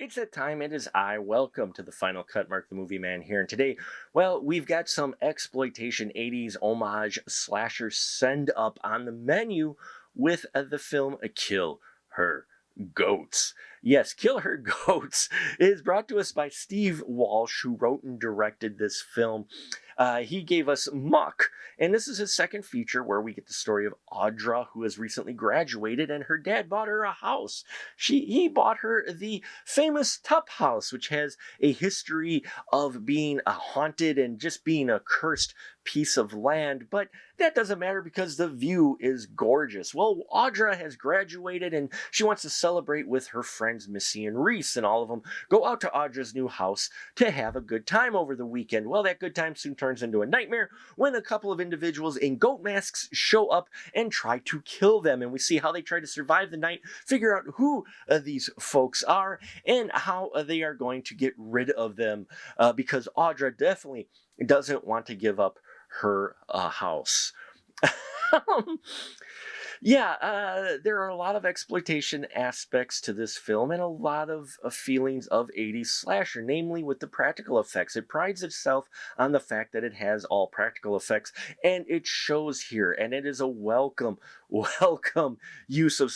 It's that time. It is I. Welcome to the Final Cut. Mark the Movie Man here. And today, well, we've got some exploitation 80s homage slasher send up on the menu with the film Kill Her Goats. Yes, Kill Her Goats is brought to us by Steve Walsh, who wrote and directed this film. He gave us Muck, and this is his second feature where we get the story of Audra, who has recently graduated, and her dad bought her a house. He bought her the famous Tup House, which has a history of being a haunted and just being a cursed piece of land, but that doesn't matter because the view is gorgeous. Well, Audra has graduated and she wants to celebrate with her friends Missy and Reese, and all of them go out to Audra's new house to have a good time over the weekend. Well, that good time soon turns into a nightmare when a couple of individuals in goat masks show up and try to kill them, and we see how they try to survive the night, figure out who these folks are, and how they are going to get rid of them because Audra definitely doesn't want to give up her house. There are a lot of exploitation aspects to this film and a lot of feelings of 80s slasher, namely with the practical effects. It prides itself on the fact that it has all practical effects, and it shows here, and it is a welcome use of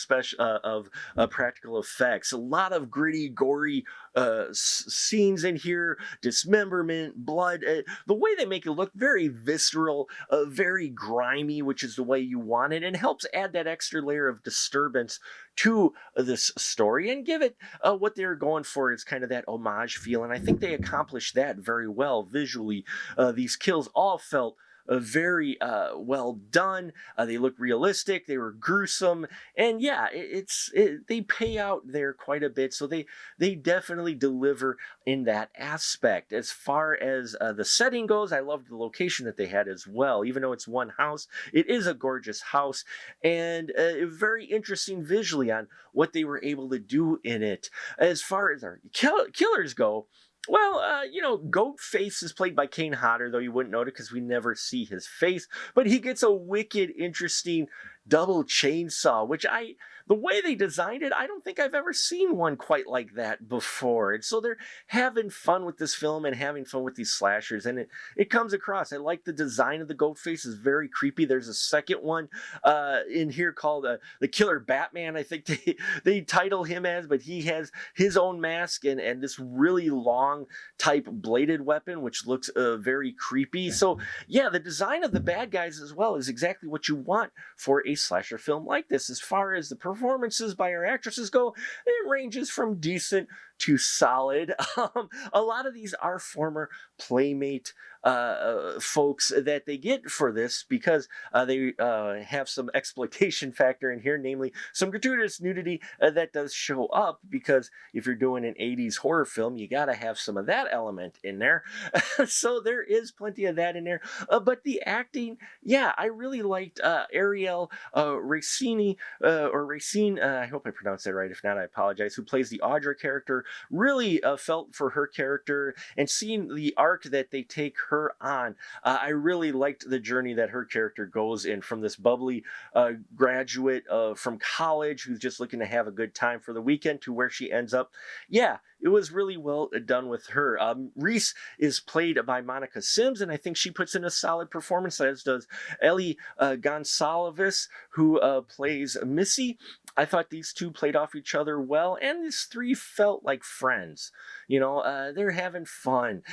practical effects. A lot of gritty, gory scenes in here, dismemberment, blood. The way they make it look very visceral, very grimy, which is the way you want it, and helps add that extra layer of disturbance to this story and give it what they're going for is kind of that homage feel, and I think they accomplished that very well visually. These kills all felt very well done. They look realistic. They were gruesome, and yeah, they pay out there quite a bit. So they definitely deliver in that aspect. As far as the setting goes, I loved the location that they had as well. Even though it's one house, it is a gorgeous house, and very interesting visually on what they were able to do in it. As far as our killers go, well, Goatface is played by Kane Hodder, though you wouldn't know it because we never see his face. But he gets a wicked, interesting double chainsaw, the way they designed it, I don't think I've ever seen one quite like that before. And so they're having fun with this film and having fun with these slashers, and it comes across. I like the design of the Goatface, is very creepy. There's a second one in here called the Killer Batman, I think they title him as, but he has his own mask and this really long type bladed weapon, which looks very creepy. So yeah, the design of the bad guys as well is exactly what you want for a slasher film like this. As far as the performances by our actresses go, it ranges from decent to solid. A lot of these are former Playmate folks that they get for this because they have some exploitation factor in here, namely some gratuitous nudity that does show up, because if you're doing an 80s horror film, you gotta have some of that element in there. So there is plenty of that in there. But the acting, yeah, I really liked Ariel Racine, I hope I pronounced that right. If not, I apologize, who plays the Audra character. Really felt for her character, and seeing the arc that they take her on. I really liked the journey that her character goes in, from this bubbly graduate from college who's just looking to have a good time for the weekend to where she ends up. Yeah, it was really well done with her. Reese is played by Monica Sims, and I think she puts in a solid performance, as does Ellie Gonsalves, who plays Missy. I thought these two played off each other well, and these three felt like friends. They're having fun.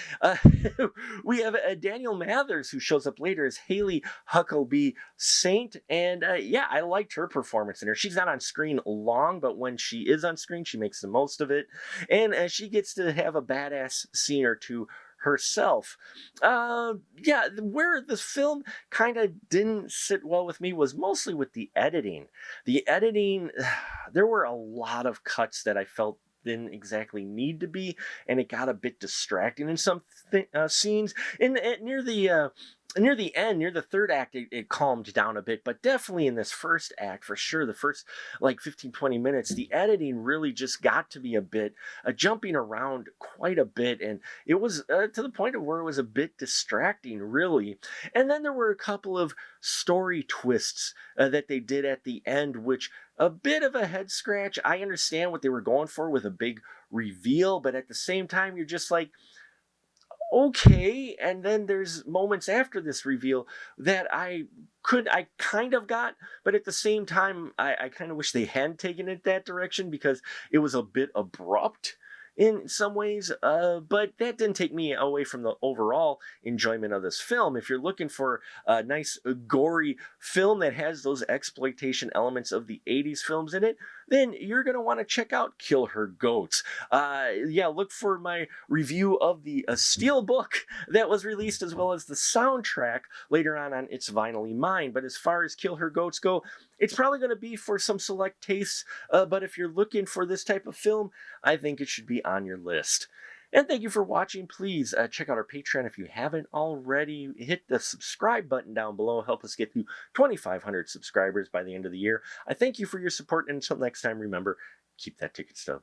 We have Daniel Mathers, who shows up later as Haley Huckabee Saint, and I liked her performance in her. She's not on screen long, but when she is on screen, she makes the most of it, and she gets to have a badass scene or two herself. Where the film kind of didn't sit well with me was mostly with the editing. The editing, there were a lot of cuts that I felt didn't exactly need to be, and it got a bit distracting in some scenes. And near the near the end, near the third act, it calmed down a bit, but definitely in this first act, for sure, the first like 15, 20 minutes, the editing really just got to be a bit jumping around quite a bit. And it was to the point of where it was a bit distracting, really. And then there were a couple of story twists that they did at the end, which a bit of a head scratch. I understand what they were going for with a big reveal, but at the same time, you're just like, okay. And then there's moments after this reveal that I kind of got, but at the same time I kind of wish they hadn't taken it that direction, because it was a bit abrupt in some ways. But that didn't take me away from the overall enjoyment of this film. If you're looking for a nice gory film that has those exploitation elements of the 80s films in it, then you're going to want to check out Kill Her Goats. Yeah, look for my review of the steel book that was released, as well as the soundtrack later on It's Vinylly Mine. But as far as Kill Her Goats go, it's probably going to be for some select tastes. But if you're looking for this type of film, I think it should be on your list. And thank you for watching. Please check out our Patreon if you haven't already. Hit the subscribe button down below. Help us get to 2,500 subscribers by the end of the year. I thank you for your support. And until next time, remember, keep that ticket stub.